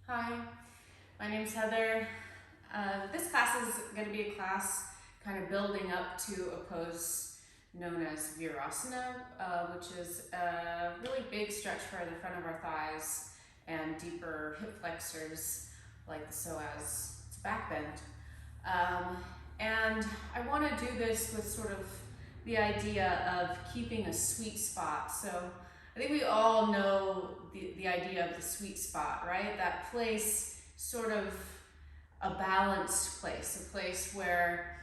Hi, my name's Heather. This class is going to be a class kind of building up to a pose known as Virasana, which is a really big stretch for the front of our thighs and deeper hip flexors like the psoas. It's back bend. And I want to do this with sort of the idea of keeping a sweet spot. So I think we all know the idea of the sweet spot, right? That place, sort of a balanced place, a place where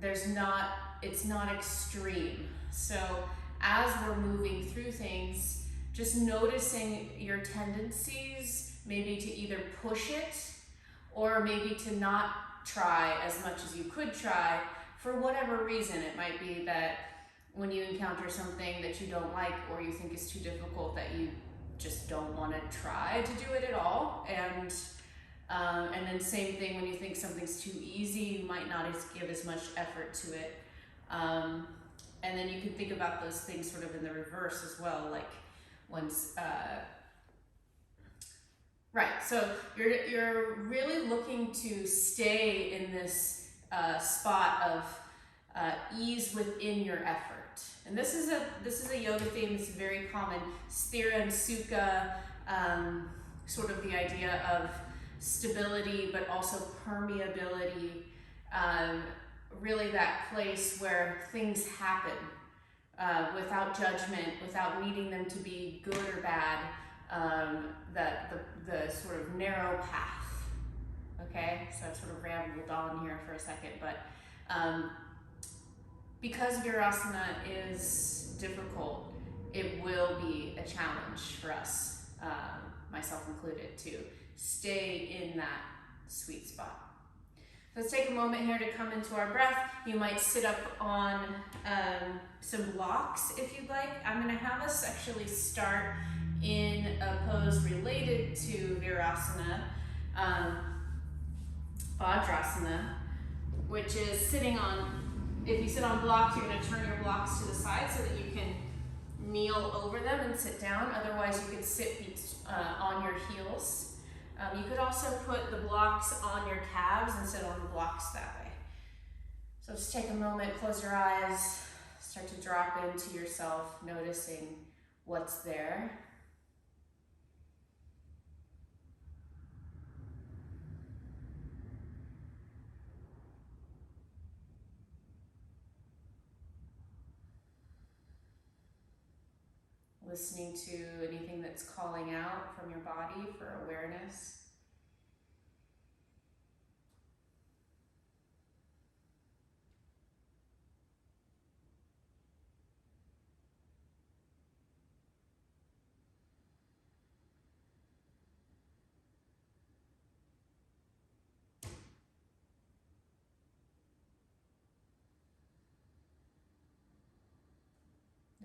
it's not extreme. So as we're moving through things, just noticing your tendencies, maybe to either push it or maybe to not try as much as you could try for whatever reason. It might be that when you encounter something that you don't like or you think is too difficult, that you just don't want to try to do it at all. And then same thing when you think something's too easy, you might not give as much effort to it. And then you can think about those things sort of in the reverse as well, like once, right, so you're really looking to stay in this spot of ease within your effort. And this is a yoga theme that's very common. Sthira and Sukha, sort of the idea of stability, but also permeability. Really that place where things happen without judgment, without needing them to be good or bad. The sort of narrow path. Okay, so I've sort of rambled on here for a second, but because Virasana is difficult, it will be a challenge for us, myself included, to stay in that sweet spot. Let's take a moment here to come into our breath. You might sit up on some blocks if you'd like. I'm going to have us actually start in a pose related to Virasana, Vajrasana, which is sitting on, if you sit on blocks, you're going to turn your blocks to the side so that you can kneel over them and sit down. Otherwise, you could sit on your heels. You could also put the blocks on your calves and sit on the blocks that way. So just take a moment, close your eyes, start to drop into yourself, noticing what's there. Listening to anything that's calling out from your body for awareness.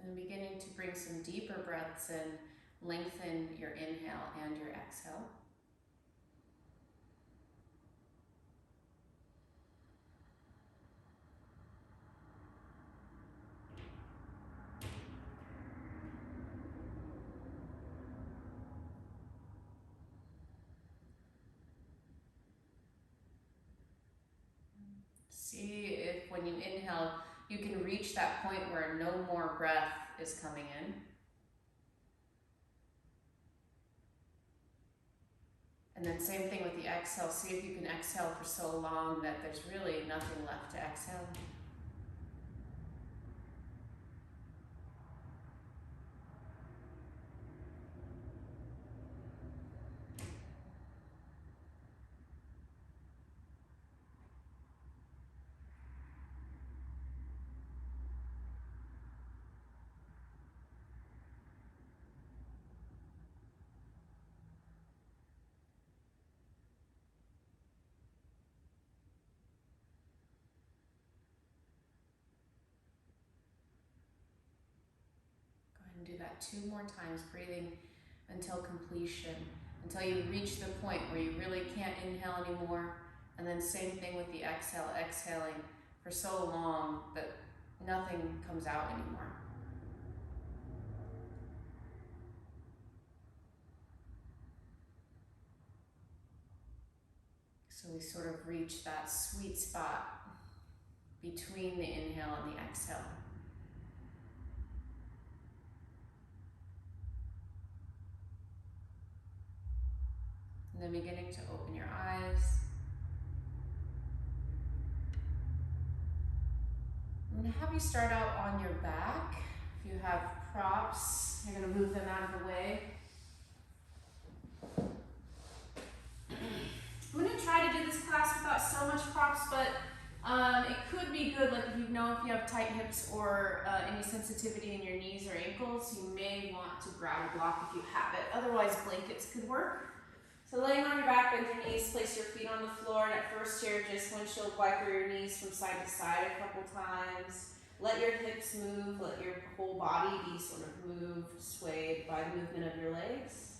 And beginning to bring some deeper breaths in, lengthen your inhale and your exhale. See if when you inhale, you can reach that point where no more breath is coming in. And then same thing with the exhale. See if you can exhale for so long that there's really nothing left to exhale. Do that 2 more times, breathing until completion, until you reach the point where you really can't inhale anymore. And then same thing with the exhale, exhaling for so long that nothing comes out anymore. So we sort of reach that sweet spot between the inhale and the exhale. And then beginning to open your eyes. I'm going to have you start out on your back. If you have props, you're going to move them out of the way. I'm going to try to do this class without so much props, but it could be good, like if you have tight hips or any sensitivity in your knees or ankles, you may want to grab a block if you have it. Otherwise, blankets could work. So laying on your back, bend your knees, place your feet on the floor, and at first here, just windshield wiper your knees from side to side a couple times. Let your hips move, let your whole body be sort of moved, swayed by the movement of your legs.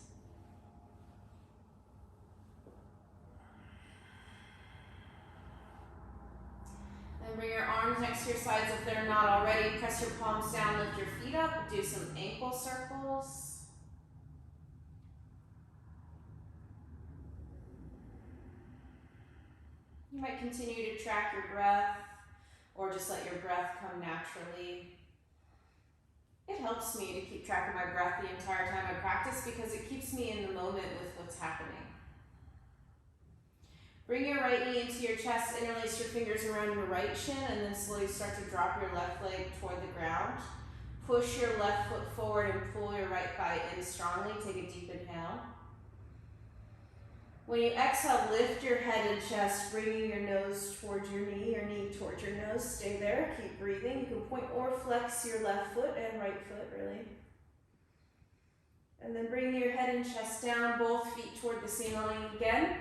Then bring your arms next to your sides if they're not already. Press your palms down, lift your feet up, do some ankle circles. You might continue to track your breath or just let your breath come naturally. It helps me to keep track of my breath the entire time I practice because it keeps me in the moment with what's happening. Bring your right knee into your chest, interlace your fingers around your right shin, and then slowly start to drop your left leg toward the ground. Push your left foot forward and pull your right thigh in strongly. Take a deep inhale. When you exhale, lift your head and chest, bringing your nose towards your knee towards your nose. Stay there, keep breathing. You can point or flex your left foot and right foot, really. And then bring your head and chest down, both feet toward the ceiling again.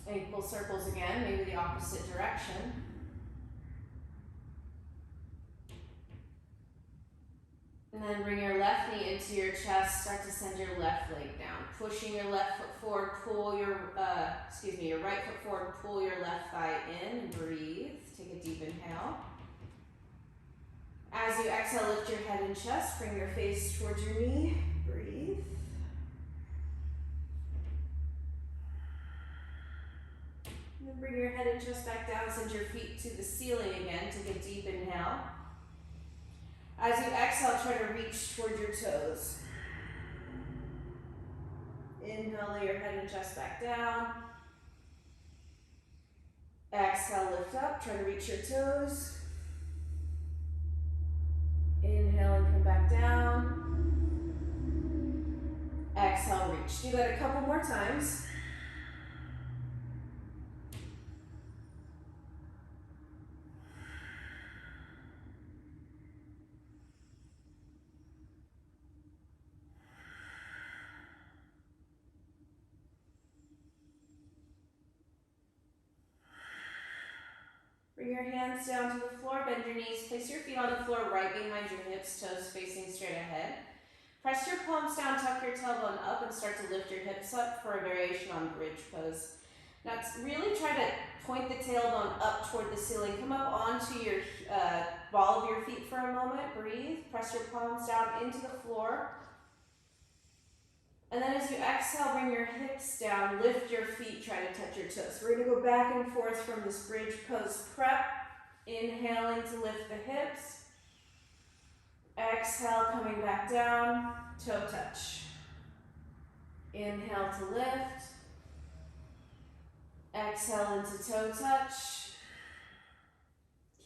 Ankle circles again, maybe the opposite direction. And then bring your left knee into your chest, start to send your left leg down. Pushing your left foot forward, pull your right foot forward, pull your left thigh in, and breathe. Take a deep inhale. As you exhale, lift your head and chest, bring your face towards your knee, breathe. And then bring your head and chest back down, send your feet to the ceiling again, take a deep inhale. As you exhale, try to reach toward your toes. Inhale, lay your head and chest back down. Exhale, lift up, try to reach your toes. Inhale and come back down. Exhale, reach. Do that a couple more times. Bring your hands down to the floor, bend your knees, place your feet on the floor right behind your hips, toes facing straight ahead. Press your palms down, tuck your tailbone up, and start to lift your hips up for a variation on bridge pose. Now really try to point the tailbone up toward the ceiling. Come up onto your ball of your feet for a moment, breathe. Press your palms down into the floor. And then as you exhale, bring your hips down, lift your feet, try to touch your toes. We're gonna go back and forth from this bridge pose prep. Inhaling to lift the hips. Exhale, coming back down, toe touch. Inhale to lift. Exhale into toe touch.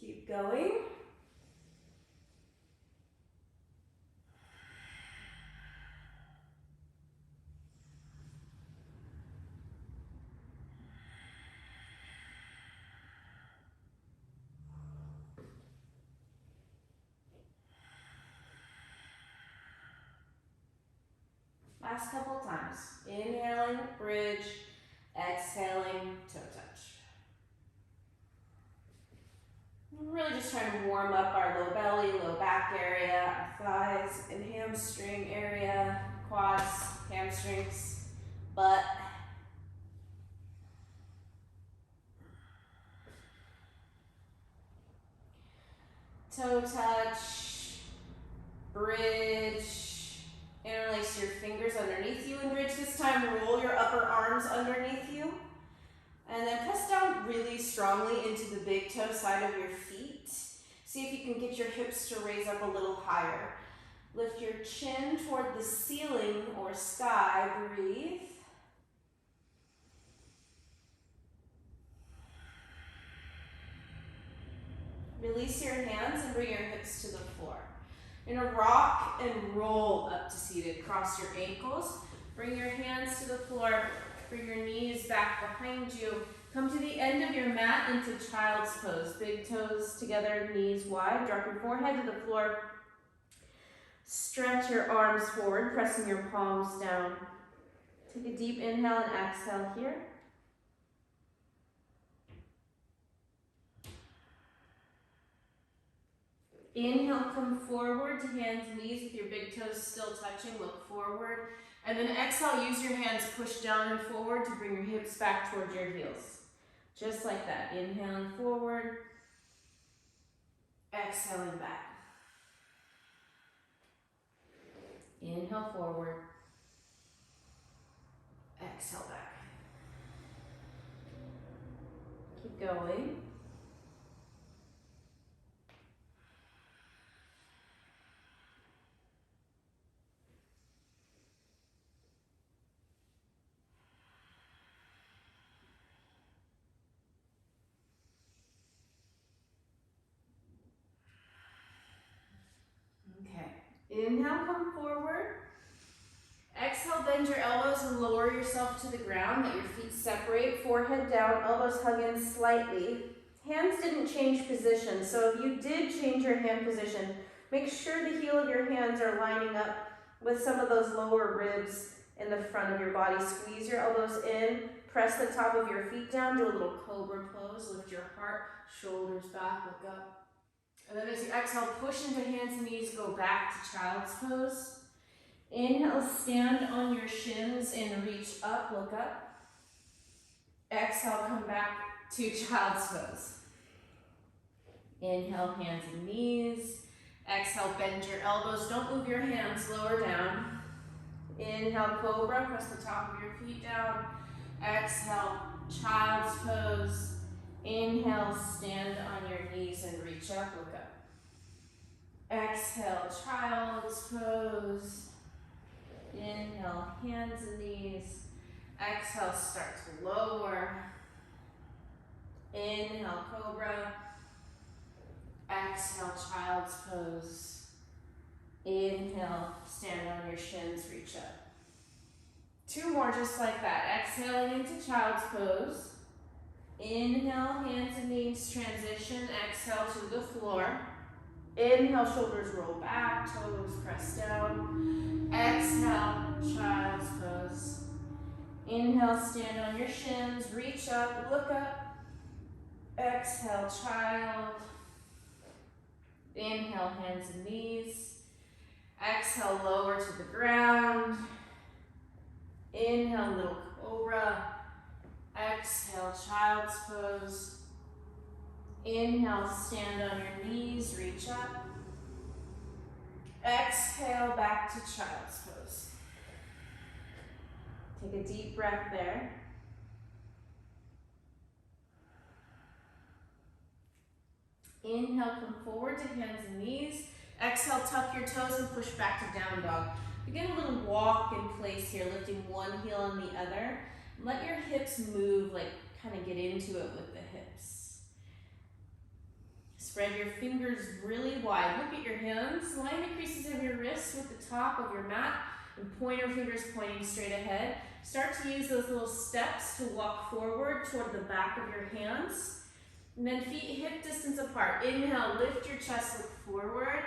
Keep going. Last couple times. Inhaling, bridge, exhaling, toe touch. We're really just trying to warm up our low belly, low back area, our thighs and hamstring area, quads, hamstrings, butt. Toe touch, bridge. Interlace your fingers underneath you and bridge. This time roll your upper arms underneath you And then press down really strongly into the big toe side of your feet. See if you can get your hips to raise up a little higher. Lift your chin toward the ceiling or sky. Breathe. Release your hands and bring your hips to the floor. You're gonna rock and roll up to seated. Cross your ankles. Bring your hands to the floor. Bring your knees back behind you. Come to the end of your mat into child's pose. Big toes together, knees wide. Drop your forehead to the floor. Stretch your arms forward, pressing your palms down. Take a deep inhale and exhale here. Inhale, come forward to hands and knees with your big toes still touching. Look forward. And then exhale, use your hands, push down and forward to bring your hips back towards your heels. Just like that. Inhaling forward. Exhaling back. Inhale forward. Exhale back. Keep going. Okay. Inhale, come forward. Exhale, bend your elbows and lower yourself to the ground. Let your feet separate, forehead down, elbows hug in slightly. Hands didn't change position, so if you did change your hand position, make sure the heel of your hands are lining up with some of those lower ribs in the front of your body. Squeeze your elbows in, press the top of your feet down, do a little cobra pose, lift your heart, shoulders back, look up. And then as you exhale, push into hands and knees, go back to child's pose. Inhale, stand on your shins and reach up, look up. Exhale, come back to child's pose. Inhale, hands and knees. Exhale, bend your elbows. Don't move your hands, lower down. Inhale, cobra, press the top of your feet down. Exhale, child's pose. Inhale, stand on your knees and reach up, look up. Exhale, child's pose. Inhale, hands and knees. Exhale, start to lower. Inhale, cobra. Exhale, child's pose. Inhale, stand on your shins, reach up. Two more just like that. Exhaling into child's pose. Inhale, hands and knees, transition. Exhale to the floor. Inhale, shoulders roll back, toes press down. Exhale, child's pose. Inhale, stand on your shins, reach up, look up. Exhale, child. Inhale, hands and knees. Exhale, lower to the ground. Inhale, little cobra. Exhale, child's pose. Inhale, stand on your knees, reach up. Exhale, back to child's pose. Take a deep breath there. Inhale, come forward to hands and knees. Exhale, tuck your toes and push back to down dog. Begin a little walk in place here, lifting one heel on the other. Let your hips move, like kind of get into it with the hips. Spread your fingers really wide. Look at your hands. Line the creases of your wrists with the top of your mat and pointer fingers pointing straight ahead. Start to use those little steps to walk forward toward the back of your hands. And then feet hip distance apart. Inhale, lift your chest, look forward.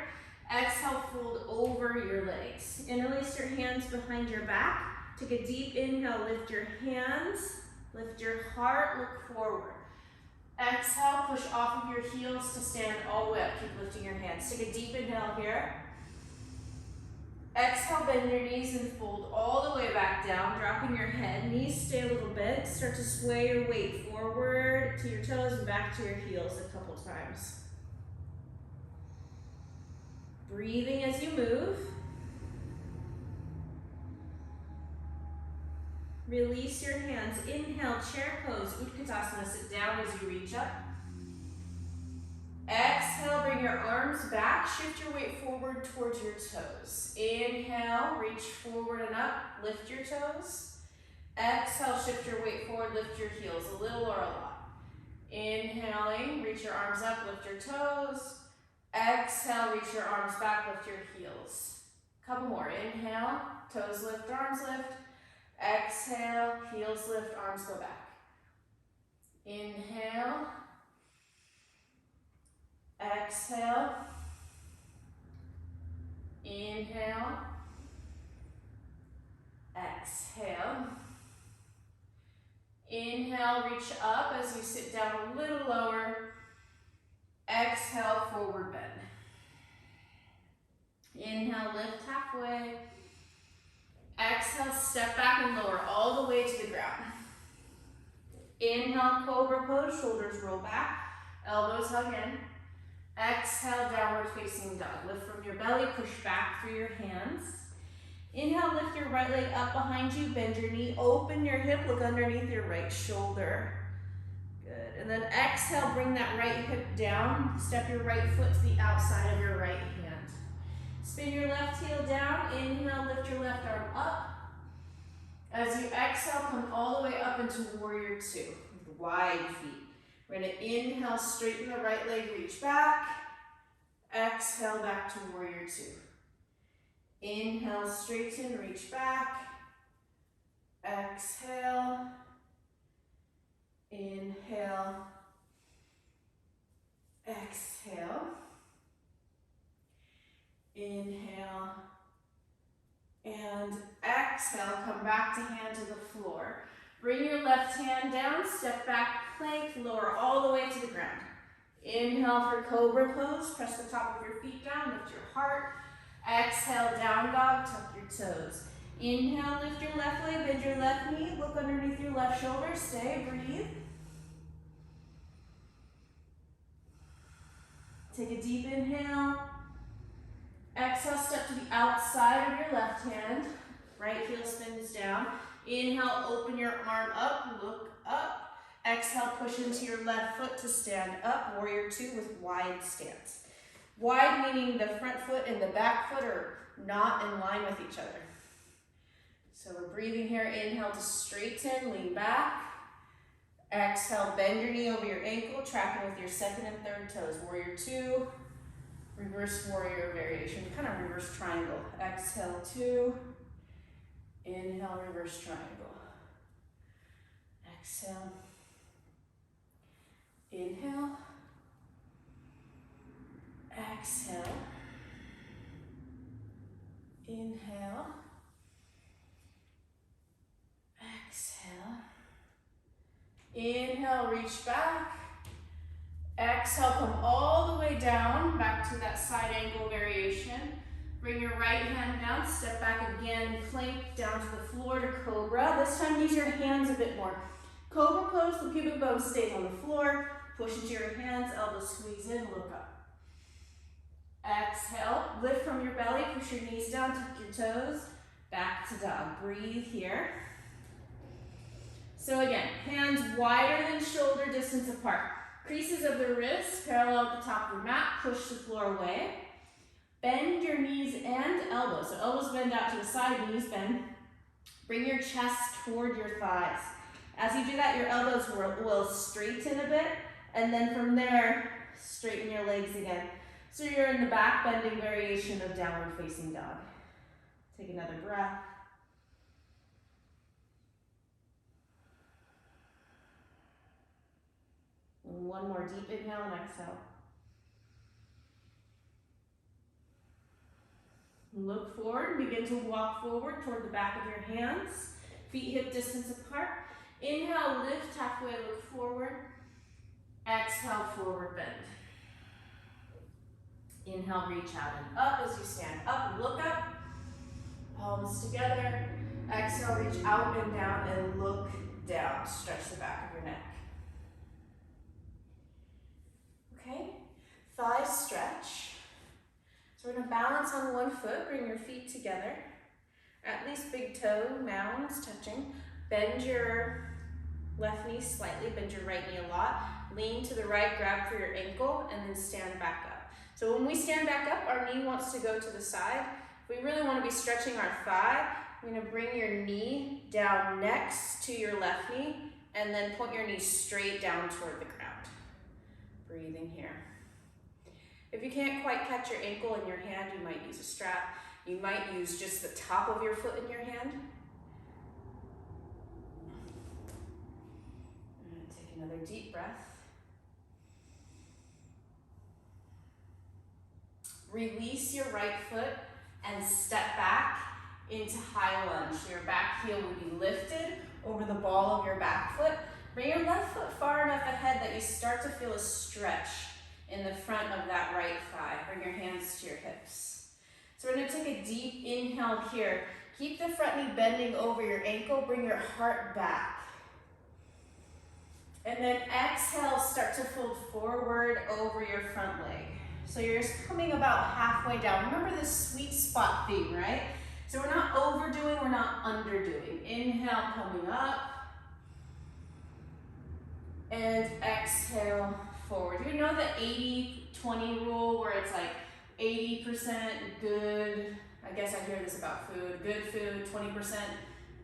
Exhale, fold over your legs. Interlace your hands behind your back. Take a deep inhale, lift your hands. Lift your heart, look forward. Exhale, push off of your heels to stand all the way up. Keep lifting your hands. Take a deep inhale here. Exhale, bend your knees and fold all the way back down, dropping your head. Knees stay a little bent. Start to sway your weight forward to your toes and back to your heels a couple times. Breathing as you move. Release your hands. Inhale, chair pose, Utkatasana, sit down as you reach up. Exhale, bring your arms back, shift your weight forward towards your toes. Inhale, reach forward and up, lift your toes. Exhale, shift your weight forward, lift your heels, a little or a lot. Inhaling, reach your arms up, lift your toes. Exhale, reach your arms back, lift your heels. Couple more. Inhale, toes lift, arms lift. Exhale, heels lift, arms go back. Inhale. Exhale. Inhale. Exhale. Inhale, reach up as you sit down a little lower. Exhale, forward bend. Inhale, lift halfway. Exhale, step back and lower all the way to the ground. Inhale, cobra pose, shoulders roll back, elbows hug in. Exhale, downward facing dog. Lift from your belly, push back through your hands. Inhale, lift your right leg up behind you, bend your knee, open your hip, look underneath your right shoulder. Good, and then exhale, bring that right hip down, step your right foot to the outside of your right hand. Spin your left heel down, inhale, lift your left arm up. As you exhale, come all the way up into warrior two, with wide feet. We're gonna inhale, straighten the right leg, reach back. Exhale, back to warrior two. Inhale, straighten, reach back. Exhale. Inhale. Exhale. Inhale. And exhale, come back to hand to the floor. Bring your left hand down, step back, plank, lower all the way to the ground. Inhale for cobra pose, press the top of your feet down, lift your heart. Exhale, down dog, tuck your toes. Inhale, lift your left leg, bend your left knee, look underneath your left shoulder, stay, breathe. Take a deep inhale. Exhale, step to the outside of your left hand. Right heel spins down. Inhale, open your arm up, look up. Exhale, push into your left foot to stand up, warrior two with wide stance. Wide meaning the front foot and the back foot are not in line with each other. So we're breathing here. Inhale to straighten, lean back. Exhale, bend your knee over your ankle, tracking with your second and third toes. Warrior two, reverse warrior variation, kind of reverse triangle. Exhale, two. Inhale, reverse triangle. Exhale. Inhale. Exhale. Inhale. Exhale. Inhale, reach back. Exhale, come all the way down, back to that side angle variation. Bring your right hand down, step back again, plank down to the floor to cobra. This time use your hands a bit more. Cobra pose, the pubic bone stays on the floor. Push into your hands, elbows squeeze in, look up. Exhale, lift from your belly, push your knees down, tuck your toes. Back to dog, breathe here. So again, hands wider than shoulder distance apart. Creases of the wrists parallel at the top of the mat, push the floor away. Bend your knees and elbows. So elbows bend out to the side, knees bend. Bring your chest toward your thighs. As you do that, your elbows will straighten a bit, and then from there, straighten your legs again. So you're in the back bending variation of downward facing dog. Take another breath. One more deep inhale and exhale. Look forward, begin to walk forward toward the back of your hands. Feet hip distance apart. Inhale, lift halfway, look forward. Exhale, forward bend. Inhale, reach out and up as you stand up, look up. Palms together. Exhale, reach out and down and look down. Stretch the back of your neck. Okay, thighs stretch. So we're gonna balance on one foot, bring your feet together. At least big toe mounds touching. bend your left knee slightly, bend your right knee a lot. Lean to the right, grab for your ankle, and then stand back up. So when we stand back up, our knee wants to go to the side. If we really want to be stretching our thigh, you're going to bring your knee down next to your left knee, and then point your knee straight down toward the ground. Breathing here. If you can't quite catch your ankle in your hand, you might use a strap. You might use just the top of your foot in your hand. And take another deep breath. Release your right foot and step back into high lunge. Your back heel will be lifted over the ball of your back foot. Bring your left foot far enough ahead that you start to feel a stretch in the front of that right thigh. Bring your hands to your hips. So we're going to take a deep inhale here. Keep the front knee bending over your ankle. Bring your heart back. And then exhale, start to fold forward over your front leg. So you're just coming about halfway down. Remember this sweet spot theme, right? So we're not overdoing, we're not underdoing. Inhale, coming up. And exhale, forward. You know the 80-20 rule where it's like 80% good, I guess I hear this about food, good food, 20%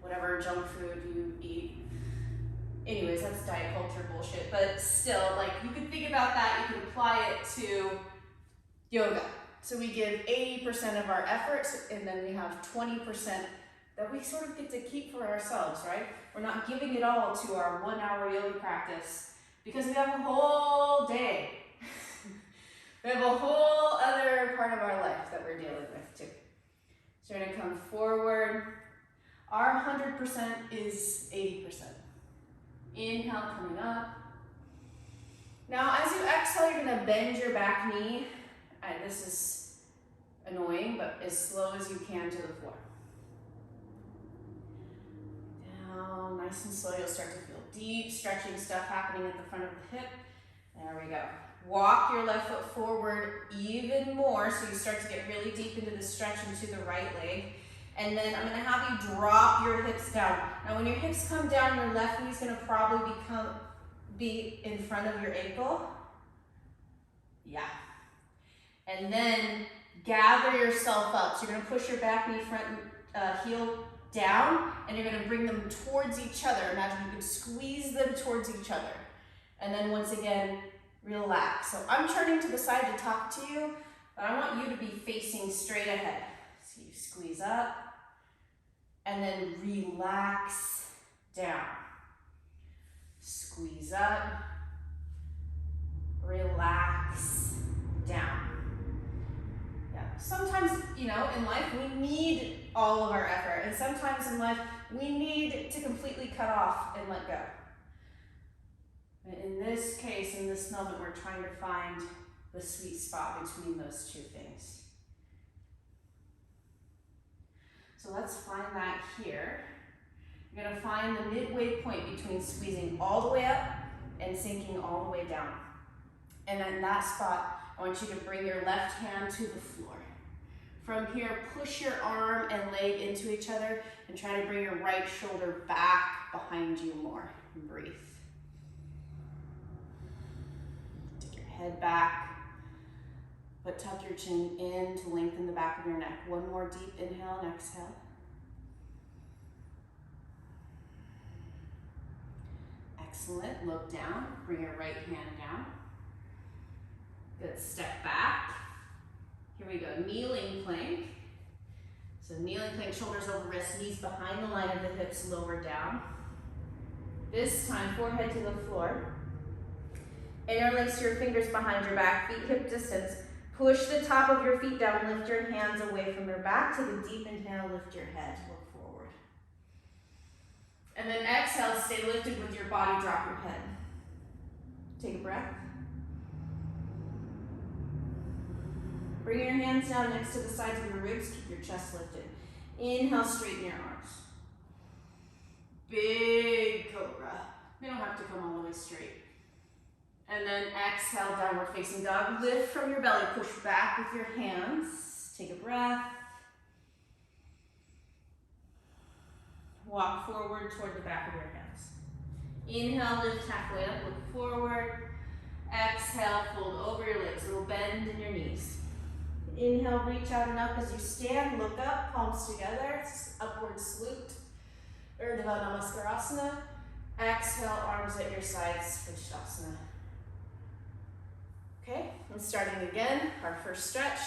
whatever junk food you eat. Anyways, that's diet culture bullshit, but still, like, you could think about that, you could apply it to yoga. So we give 80% of our effort, and then we have 20% that we sort of get to keep for ourselves, right? We're not giving it all to our 1 hour yoga practice because we have a whole day. We have a whole other part of our life that we're dealing with too. So we're gonna come forward. Our 100% is 80%. Inhale, coming up. Now, as you exhale, you're gonna bend your back knee. And this is annoying, but as slow as you can to the floor. Down, nice and slow. You'll start to feel deep stretching stuff happening at the front of the hip. There we go. Walk your left foot forward even more so you start to get really deep into the stretch into the right leg. And then I'm gonna have you drop your hips down. Now when your hips come down, your left knee is gonna probably be in front of your ankle. Yeah. And then gather yourself up. So you're gonna push your back knee front heel down, and you're gonna bring them towards each other. Imagine you can squeeze them towards each other. And then once again, relax. So I'm turning to the side to talk to you, but I want you to be facing straight ahead. So you squeeze up, and then relax down. Squeeze up, relax down. Yeah. Sometimes, you know, in life we need all of our effort, and sometimes in life we need to completely cut off and let go. In this case, in this moment, we're trying to find the sweet spot between those two things. So let's find that here. You're gonna find the midway point between squeezing all the way up and sinking all the way down. And in that spot, I want you to bring your left hand to the floor. From here, push your arm and leg into each other and try to bring your right shoulder back behind you more. And breathe. Take your head back, but tuck your chin in to lengthen the back of your neck. One more deep inhale and exhale. Excellent. Look down. Bring your right hand down. Good. Step back. Here we go. Kneeling plank. So kneeling plank, shoulders over wrists, knees behind the line of the hips, lower down. This time, forehead to the floor. Interlace your fingers behind your back, feet hip distance. Push the top of your feet down, lift your hands away from your back. Take a deep inhale, lift your head, look forward. And then exhale, stay lifted with your body, drop your head. Take a breath. Bring your hands down next to the sides of your ribs, keep your chest lifted. Inhale, straighten your arms. Big cobra. You don't have to come all the way straight. And then exhale, downward facing dog. Lift from your belly, push back with your hands. Take a breath. walk forward toward the back of your hands. Inhale, lift halfway up, look forward. Exhale, fold over your legs, a little bend in your knees. Inhale, reach out and up as you stand, look up, palms together, upward salute, Urdhva Namaskar. Exhale, arms at your sides, Vrishtasana. Okay, and starting again, our first stretch.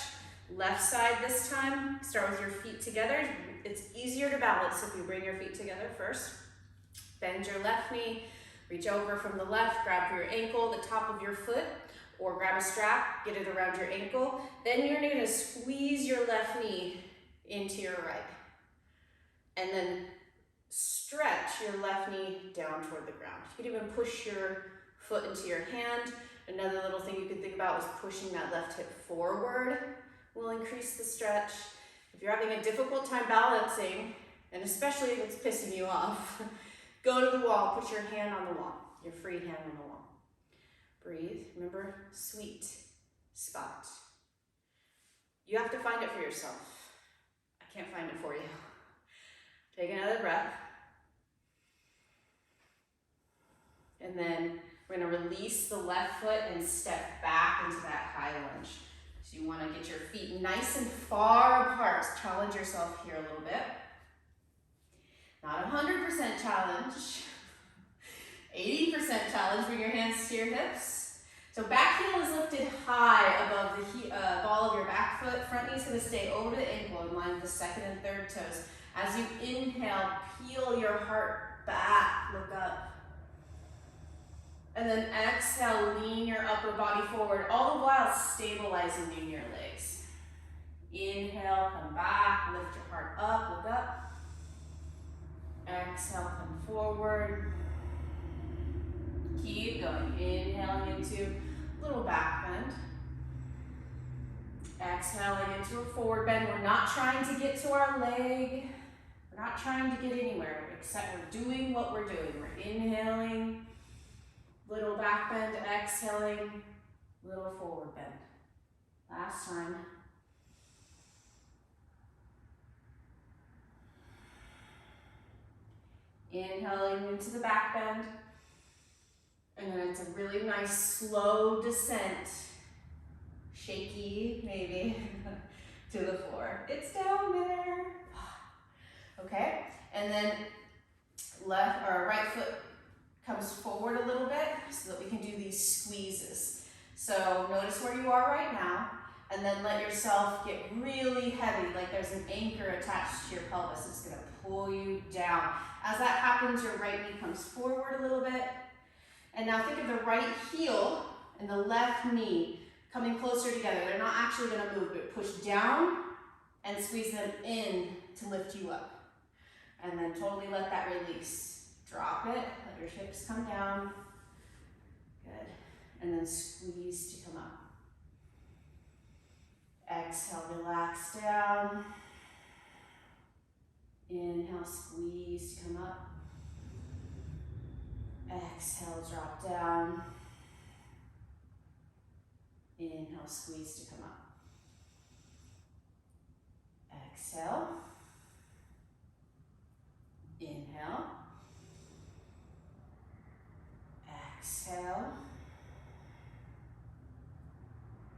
Left side this time, start with your feet together. It's easier to balance if you bring your feet together first. Bend your left knee, reach over from the left, grab for your ankle, the top of your foot, or grab a strap, get it around your ankle. Then you're gonna squeeze your left knee into your right. And then stretch your left knee down toward the ground. You can even push your foot into your hand. Another little thing you can think about is pushing that left hip forward will increase the stretch. If you're having a difficult time balancing, and especially if it's pissing you off, go to the wall, put your hand on the wall, your free hand on the wall. Breathe, remember, sweet spot. You have to find it for yourself. I can't find it for you. Take another breath. And then we're gonna release the left foot and step back into that high lunge. So you wanna get your feet nice and far apart. Challenge yourself here a little bit. Not 100% challenge. 80% challenge, bring your hands to your hips. So back heel is lifted high above the ball of your back foot. Front knee's gonna stay over the ankle in line with the second and third toes. As you inhale, peel your heart back, look up. And then exhale, lean your upper body forward, all the while stabilizing in your legs. Inhale, come back, lift your heart up, look up. Exhale, come forward. Keep going, inhaling into a little back bend. Exhaling into a forward bend. We're not trying to get to our leg. We're not trying to get anywhere, except we're doing what we're doing. We're inhaling, little back bend, exhaling, little forward bend. Last time. Inhaling into the back bend. And then it's a really nice slow descent, shaky maybe, to the floor. It's down there. Okay, and then left or right foot comes forward a little bit so that we can do these squeezes. So notice where you are right now, and then let yourself get really heavy, like there's an anchor attached to your pelvis. It's gonna pull you down. As that happens, your right knee comes forward a little bit. And now think of the right heel and the left knee coming closer together. They're not actually gonna move, but push down and squeeze them in to lift you up. And then totally let that release. Drop it, let your hips come down. Good. And then squeeze to come up. Exhale, relax down. Inhale, squeeze to come up. Exhale, drop down. Inhale, squeeze to come up. Exhale. Inhale. Exhale.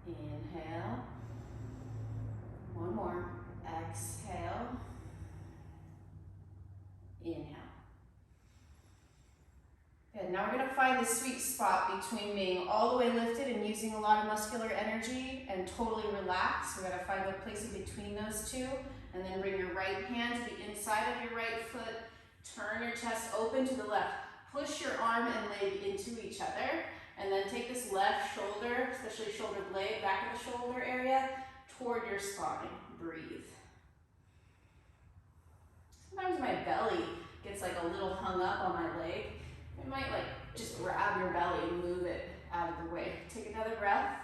Inhale. One more. Exhale. Inhale. Good. Now we're going to find the sweet spot between being all the way lifted and using a lot of muscular energy and totally relaxed. We're going to find a place in between those two. And then bring your right hand to the inside of your right foot. Turn your chest open to the left. Push your arm and leg into each other. And then take this left shoulder, especially shoulder blade, back of the shoulder area, toward your spine. Breathe. Sometimes my belly gets like a little hung up on my leg. I might like just grab your belly and move it out of the way. Take another breath.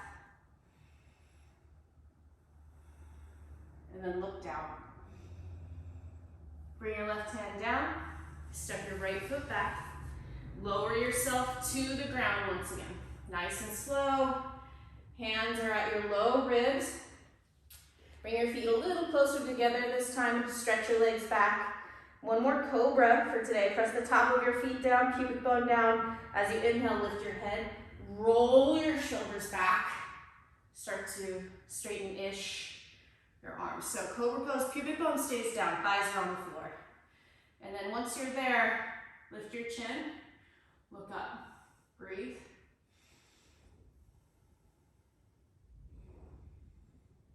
And then look down. Bring your left hand down. Step your right foot back. Lower yourself to the ground once again. Nice and slow. Hands are at your low ribs. Bring your feet a little closer together this time. Stretch your legs back. One more cobra for today. Press the top of your feet down, pubic bone down. As you inhale, lift your head, roll your shoulders back. Start to straighten-ish your arms. So cobra pose, pubic bone stays down, thighs are on the floor. And then once you're there, lift your chin, look up, breathe.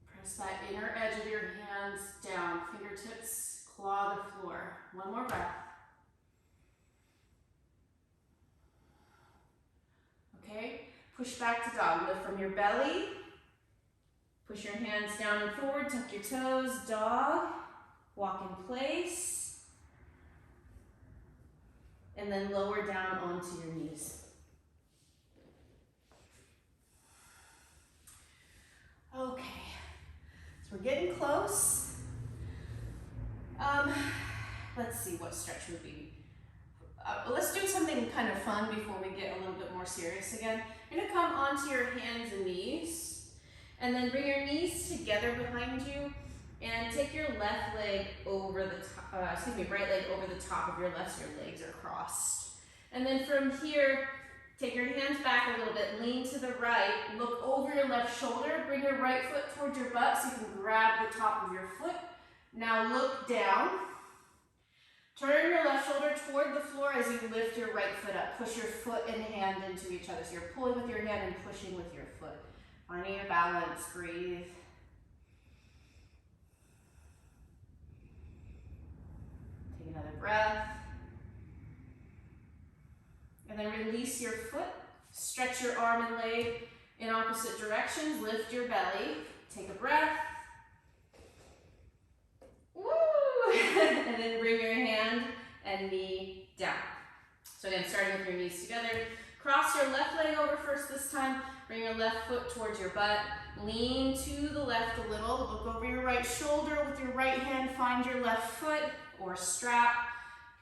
Press that inner edge of your hands down, fingertips claw the floor. One more breath. Okay, push back to dog. Lift from your belly. Push your hands down and forward, tuck your toes, dog. Walk in place. And then lower down onto your knees. Okay, so we're getting close. Let's see what stretch would be. Let's do something kind of fun before we get a little bit more serious again. You're gonna come onto your hands and knees, and then bring your knees together behind you, and take your left leg over the top, right leg over the top of your left, so your legs are crossed. And then from here, take your hands back a little bit, lean to the right, look over your left shoulder, bring your right foot towards your butt so you can grab the top of your foot. Now look down. Turn your left shoulder toward the floor as you lift your right foot up. Push your foot and hand into each other. So you're pulling with your hand and pushing with your foot. Finding your balance, breathe. Take another breath. And then release your foot. Stretch your arm and leg in opposite directions. Lift your belly. Take a breath. Woo! And then bring your hand and knee down. So again, starting with your knees together. Cross your left leg over first this time. Bring your left foot towards your butt. Lean to the left a little. Look over your right shoulder with your right hand. Find your left foot or strap.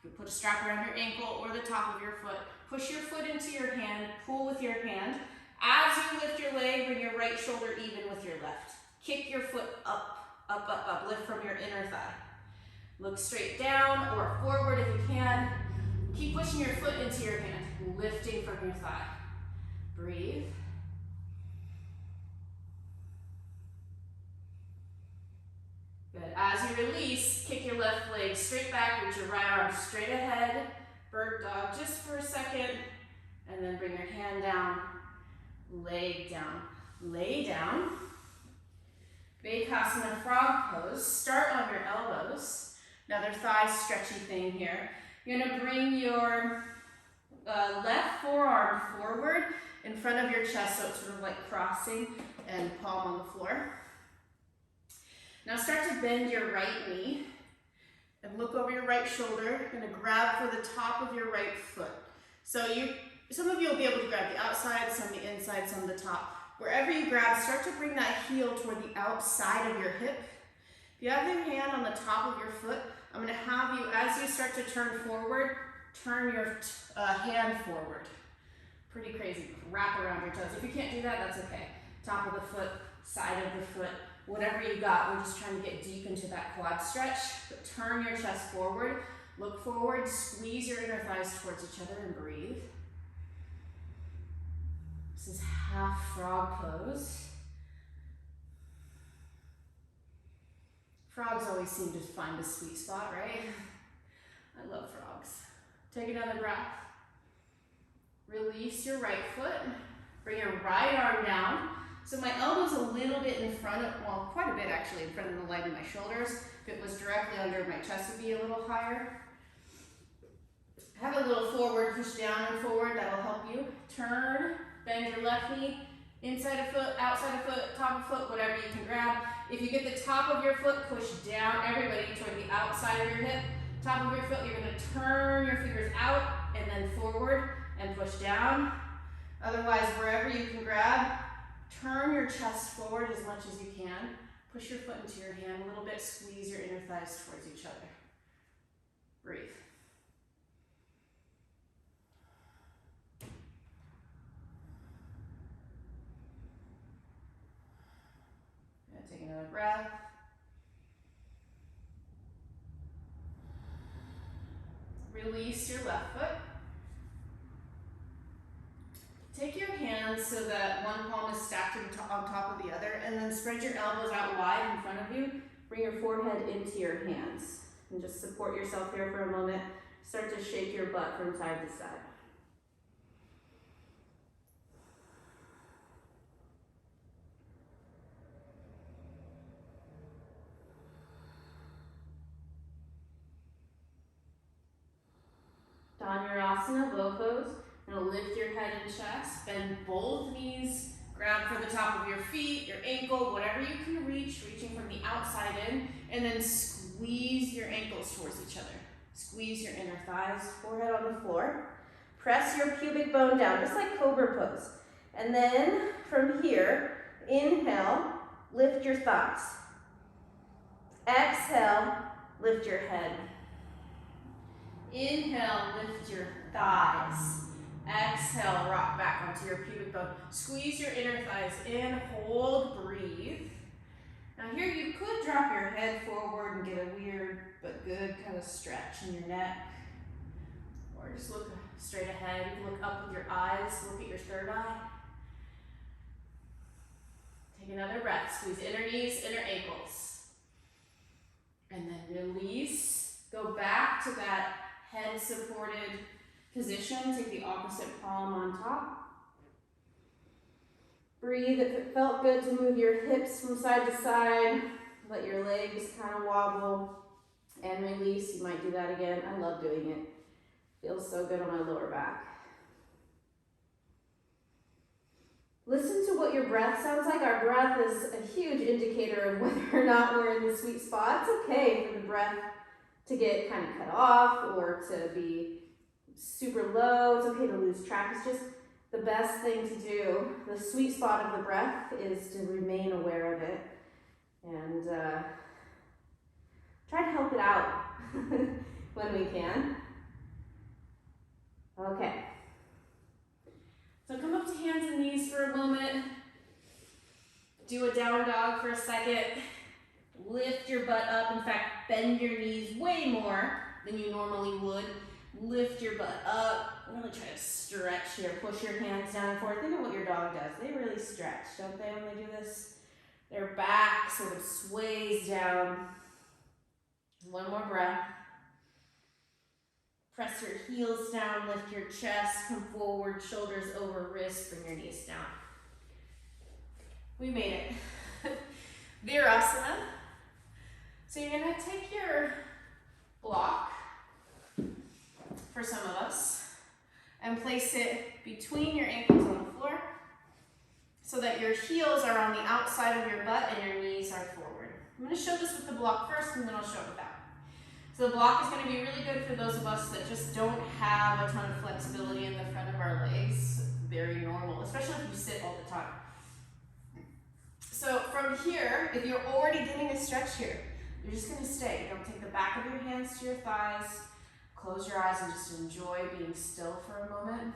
You can put a strap around your ankle or the top of your foot. Push your foot into your hand. Pull with your hand. As you lift your leg, bring your right shoulder even with your left. Kick your foot up, up, up, up. Lift from your inner thigh. Look straight down or forward if you can. Keep pushing your foot into your hand, lifting from your thigh. Breathe. Good. As you release, kick your left leg straight back, reach your right arm straight ahead. Bird dog just for a second. And then bring your hand down, leg down. Lay down. Virasana frog pose. Start on your elbows. Another thigh stretchy thing here. You're gonna bring your left forearm forward in front of your chest, so it's sort of like crossing and palm on the floor. Now start to bend your right knee and look over your right shoulder. You're gonna grab for the top of your right foot. So some of you will be able to grab the outside, some the inside, some the top. Wherever you grab, start to bring that heel toward the outside of your hip. If you have your hand on the top of your foot, I'm going to have you, as you start to turn forward, turn your hand forward. Pretty crazy. Wrap around your toes. If you can't do that, that's okay. Top of the foot, side of the foot, whatever you got. We're just trying to get deep into that quad stretch. But turn your chest forward. Look forward. Squeeze your inner thighs towards each other and breathe. This is half frog pose. Frogs always seem to find a sweet spot, right? I love frogs. Take another breath. Release your right foot. Bring your right arm down. So my elbow's a little bit in front of, well, quite a bit actually, in front of the line of my shoulders. If it was directly under my chest, it would be a little higher. Have a little forward, push down and forward. That'll help you. Turn, bend your left knee. Inside a foot, outside a foot, top of foot, whatever you can grab. If you get the top of your foot, push down, everybody, toward the outside of your hip. Top of your foot, you're going to turn your fingers out and then forward and push down. Otherwise, wherever you can grab, turn your chest forward as much as you can. Push your foot into your hand a little bit. Squeeze your inner thighs towards each other. Breathe. Take another breath. Release your left foot. Take your hands so that one palm is stacked on top of the other, and then spread your elbows out wide in front of you. Bring your forehead into your hands. And just support yourself here for a moment. Start to shake your butt from side to side. Virasana, bow pose. Now lift your head and chest, bend both knees, grab for the top of your feet, your ankle, whatever you can reach, reaching from the outside in, and then squeeze your ankles towards each other. Squeeze your inner thighs. Forehead on the floor. Press your pubic bone down, just like cobra pose. And then from here, inhale, lift your thighs. Exhale, lift your head. Inhale, lift your thighs. Exhale, rock back onto your pubic bone. Squeeze your inner thighs in, hold, breathe. Now here you could drop your head forward and get a weird but good kind of stretch in your neck. Or just look straight ahead. You can look up with your eyes, look at your third eye. Take another breath. Squeeze inner knees, inner ankles. And then release. Go back to that head supported position. Take the opposite palm on top. Breathe. If it felt good to move your hips from side to side, let your legs kind of wobble and release. You might do that again. I love doing it. Feels so good on my lower back. Listen to what your breath sounds like. Our breath is a huge indicator of whether or not we're in the sweet spot. It's okay for the breath to get kind of cut off or to be super low. It's okay to lose track. It's just the best thing to do. The sweet spot of the breath is to remain aware of it and try to help it out when we can. Okay. So come up to hands and knees for a moment. Do a down dog for a second. Lift your butt up. In fact, bend your knees way more than you normally would. Lift your butt up. Really try to stretch here. Push your hands down and forward. Think of what your dog does. They really stretch, don't they, when they do this? Their back sort of sways down. One more breath. Press your heels down, lift your chest, come forward, shoulders over wrists, bring your knees down. We made it. Virasana. So you're gonna take your block, for some of us, and place it between your ankles on the floor so that your heels are on the outside of your butt and your knees are forward. I'm gonna show this with the block first and then I'll show it without. So the block is going to be really good for those of us that just don't have a ton of flexibility in the front of our legs. Very normal, especially if you sit all the time. So from here, if you're already getting a stretch here, you're just going to stay. You're going to take the back of your hands to your thighs, close your eyes and just enjoy being still for a moment.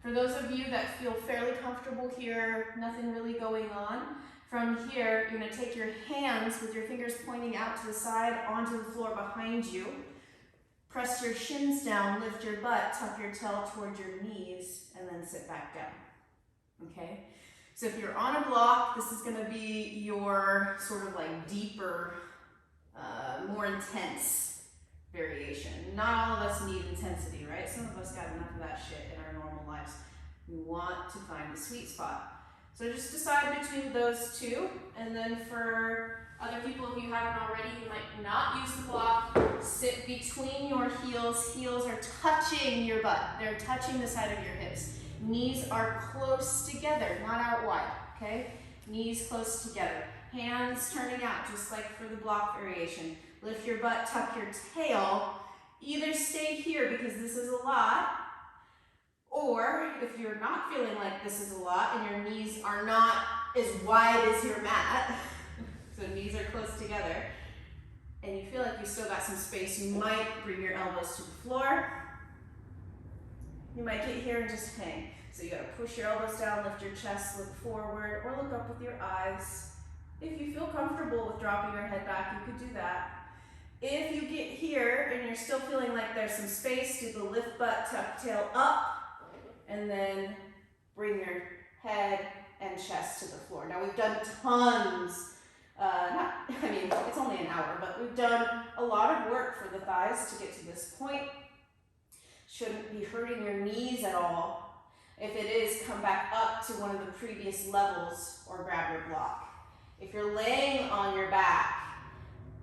For those of you that feel fairly comfortable here, nothing really going on, from here, you're going to take your hands with your fingers pointing out to the side onto the floor behind you. Press your shins down, lift your butt, tuck your tail towards your knees, and then sit back down. Okay? So if you're on a block, this is going to be your sort of like deeper, more intense variation. Not all of us need intensity, right? Some of us got enough of that shit in our normal lives. We want to find the sweet spot. So just decide between those two, and then for other people, if you haven't already, you might not use the block. Sit between your heels. Heels are touching your butt. They're touching the side of your hips. Knees are close together, not out wide, okay? Knees close together. Hands turning out, just like for the block variation. Lift your butt, tuck your tail. Either stay here because this is a lot, or if you're not feeling like this is a lot and your knees are not as wide as your mat, so knees are close together, and you feel like you still got some space, you might bring your elbows to the floor. You might get here and just hang. So you gotta push your elbows down, lift your chest, look forward, or look up with your eyes. If you feel comfortable with dropping your head back, you could do that. If you get here and you're still feeling like there's some space, do the lift butt, tuck tail up, and then bring your head and chest to the floor. Now we've done tons, it's only an hour, but we've done a lot of work for the thighs to get to this point. Shouldn't be hurting your knees at all. If it is, come back up to one of the previous levels or grab your block. If you're laying on your back,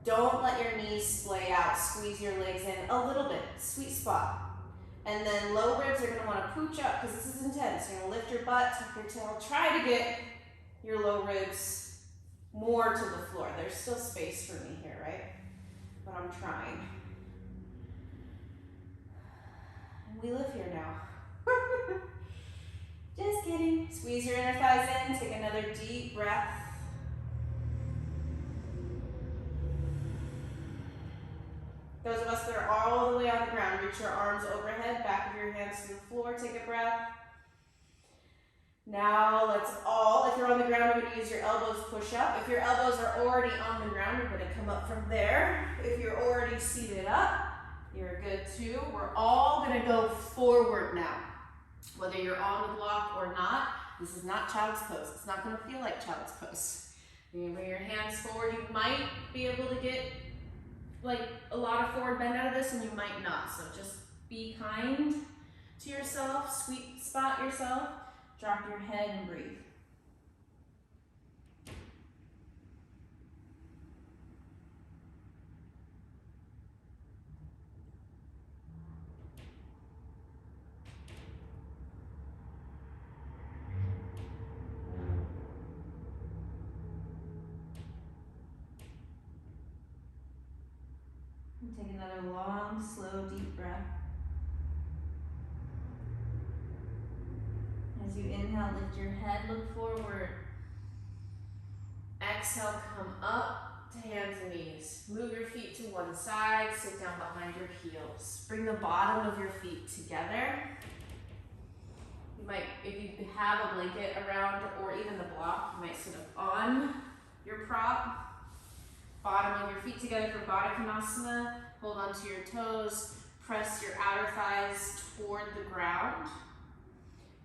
don't let your knees splay out. Squeeze your legs in a little bit, sweet spot. And then low ribs are gonna wanna pooch up because this is intense. You're gonna lift your butt, tuck your tail, try to get your low ribs more to the floor. There's still space for me here, right? But I'm trying. And we live here now. Just kidding. Squeeze your inner thighs in, take another deep breath. Those of us that are all the way on the ground, reach your arms overhead, back of your hands to the floor, take a breath. Now let's all, if you're on the ground, you're going to use your elbows, push up. If your elbows are already on the ground, you're going to come up from there. If you're already seated up, you're good too. We're all going to go forward now. Whether you're on the block or not, this is not child's pose. It's not going to feel like child's pose. You bring your hands forward. You might be able to get like a lot of forward bend out of this, and you might not. So just be kind to yourself, sweet spot yourself, drop your head and breathe. And take another long, slow, deep breath. As you inhale, lift your head, look forward. Exhale, come up to hands and knees. Move your feet to one side, sit down behind your heels. Bring the bottom of your feet together. You might, if you have a blanket around or even the block, you might sit up on your prop. Bottom of your feet together for Baddha Konasana. Hold onto your toes. Press your outer thighs toward the ground.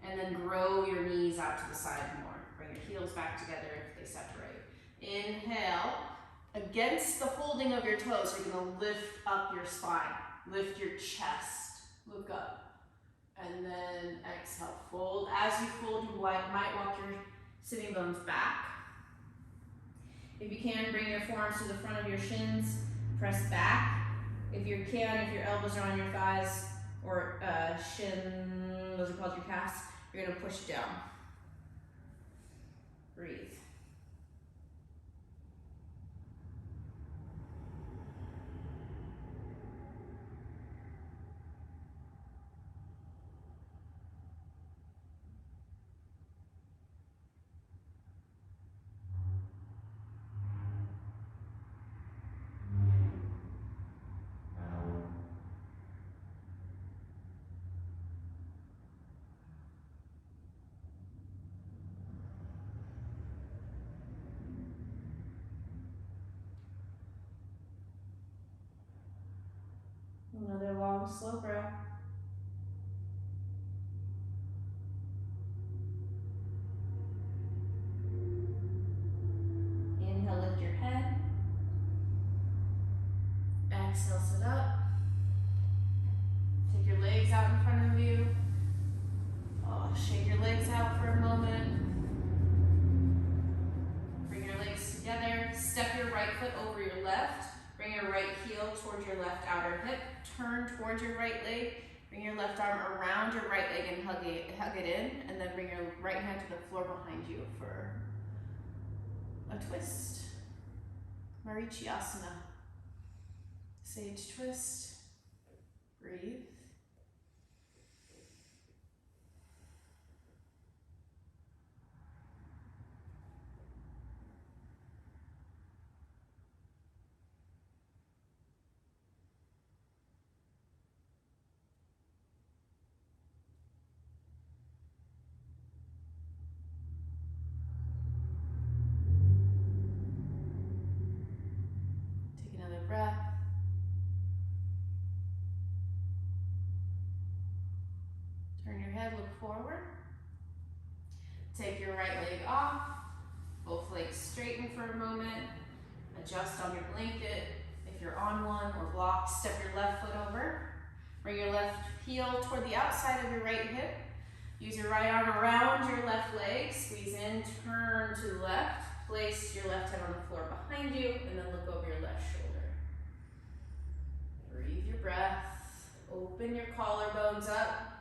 And then grow your knees out to the side more. Bring your heels back together if they separate. Inhale. Against the holding of your toes, you're going to lift up your spine. Lift your chest. Look up. And then exhale. Fold. As you fold, you might walk your sitting bones back. If you can, bring your forearms to the front of your shins. Press back. If you can, if your elbows are on your thighs or shin, those are called your calves, you're going to push down. Breathe. Another long, slow breath. Inhale, lift your head. Exhale, sit up. Take your legs out in front of you. Shake your legs out for a moment. Bring your legs together. Step your right foot over your left. Bring your right heel towards your left outer hip. Turn towards your right leg. Bring your left arm around your right leg and hug it in. And then bring your right hand to the floor behind you for a twist. Marichyasana. Sage twist. Breathe. Take another breath. Turn your head, look forward. Take your right leg off, both legs straighten for a moment. Adjust on your blanket. If you're on one or blocked, step your left foot over. Bring your left heel toward the outside of your right hip. Use your right arm around your left leg. Squeeze in, turn to the left. Place your left hand on the floor behind you, and then look over your left shoulder. Breathe your breath. Open your collarbones up.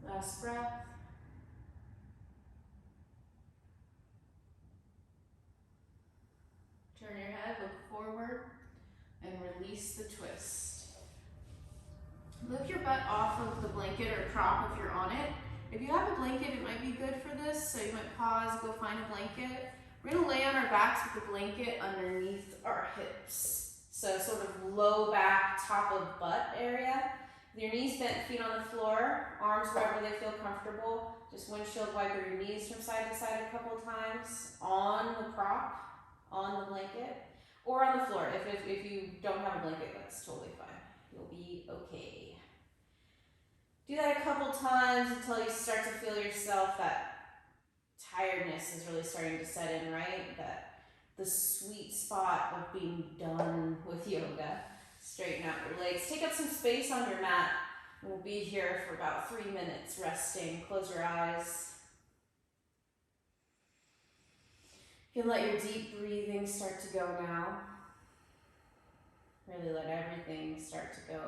Last breath. Turn your head, look forward, and release the twist. Lift your butt off of the blanket or prop if you're on it. If you have a blanket, it might be good for this, so you might pause, go find a blanket. We're gonna lay on our backs with the blanket underneath our hips. So sort of low back, top of butt area. With your knees bent, feet on the floor, arms wherever they feel comfortable. Just windshield wiper your knees from side to side a couple times. On the prop, on the blanket, or on the floor. If you don't have a blanket, that's totally fine. You'll be okay. Do that a couple times until you start to feel yourself, that tiredness is really starting to set in, right? That the sweet spot of being done with yoga. Straighten out your legs. Take up some space on your mat. We'll be here for about 3 minutes resting. Close your eyes. You can let your deep breathing start to go now. Really let everything start to go.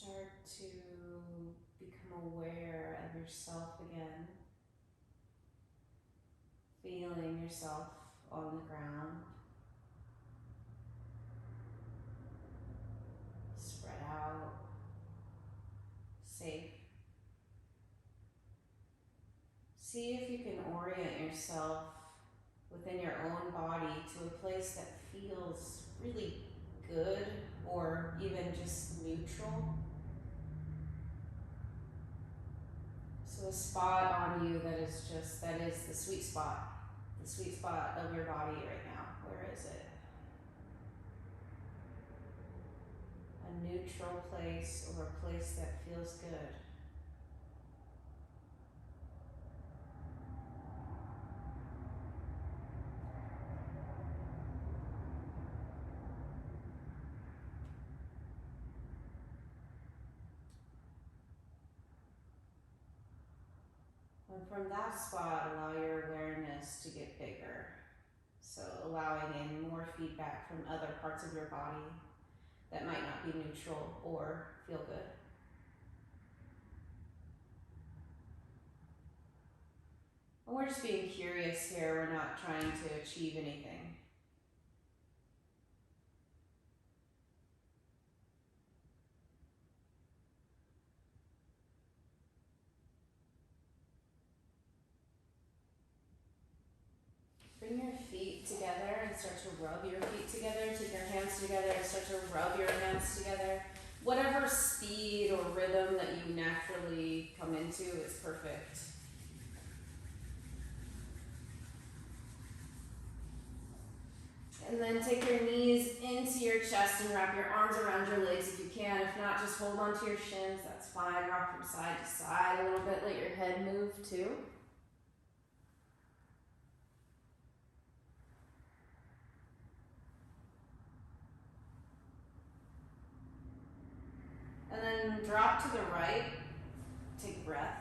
Start to become aware of yourself again. Feeling yourself on the ground. Spread out. Safe. See if you can orient yourself within your own body to a place that feels really good or even just neutral. So a spot on you that is the sweet spot of your body right now. Where is it? A neutral place or a place that feels good. And from that spot, allow your awareness to get bigger. So allowing in more feedback from other parts of your body that might not be neutral or feel good. And we're just being curious here. We're not trying to achieve anything. Bring your feet together and start to rub your feet together. Take your hands together and start to rub your hands together. Whatever speed or rhythm that you naturally come into is perfect. And then take your knees into your chest and wrap your arms around your legs if you can. If not, just hold onto your shins. That's fine. Rock from side to side a little bit. Let your head move too. And then drop to the right. Take breath.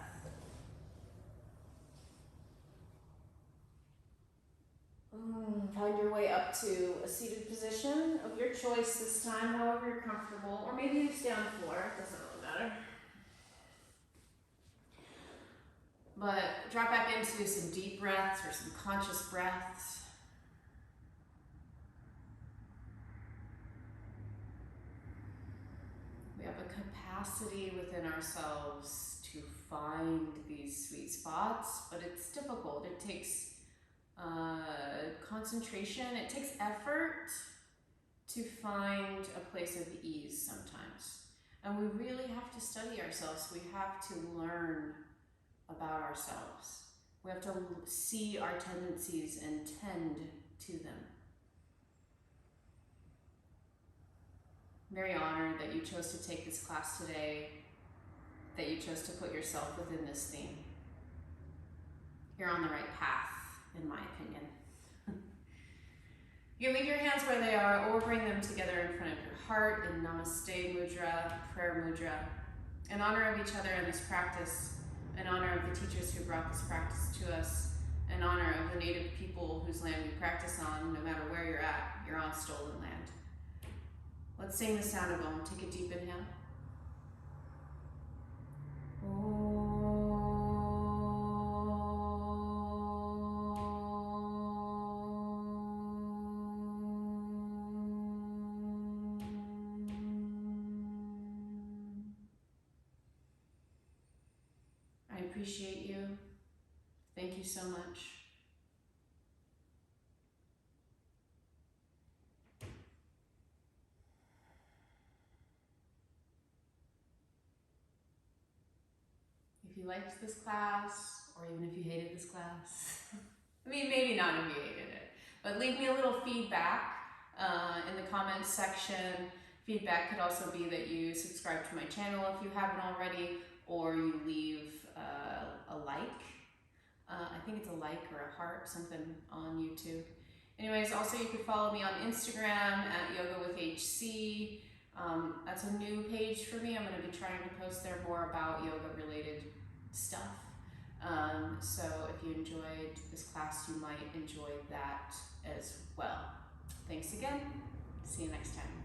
Find your way up to a seated position of your choice this time, however you're comfortable. Or maybe you stay on the floor. It doesn't really matter. But drop back into some deep breaths or some conscious breaths. We have a capacity within ourselves to find these sweet spots, but it's difficult. It takes concentration. It takes effort to find a place of ease sometimes. And we really have to study ourselves. We have to learn about ourselves. We have to see our tendencies and tend to them. I'm very honored that you chose to take this class today, that you chose to put yourself within this theme. You're on the right path, in my opinion. You can leave your hands where they are or bring them together in front of your heart in Namaste Mudra, Prayer Mudra. In honor of each other in this practice, in honor of the teachers who brought this practice to us, in honor of the native people whose land we practice on, no matter where you're on stolen land. Let's sing the sound of Om. Take a deep inhale. I appreciate you. Thank you so much. If you liked this class, or even if you hated this class, I mean, maybe not if you hated it, but leave me a little feedback in the comments section. Feedback could also be that you subscribe to my channel if you haven't already, or you leave a like. I think it's a like or a heart, something on YouTube. Anyways, also you could follow me on Instagram at Yoga with HC. That's a new page for me. I'm going to be trying to post there more about yoga related stuff. So if you enjoyed this class, you might enjoy that as well. Thanks again. See you next time.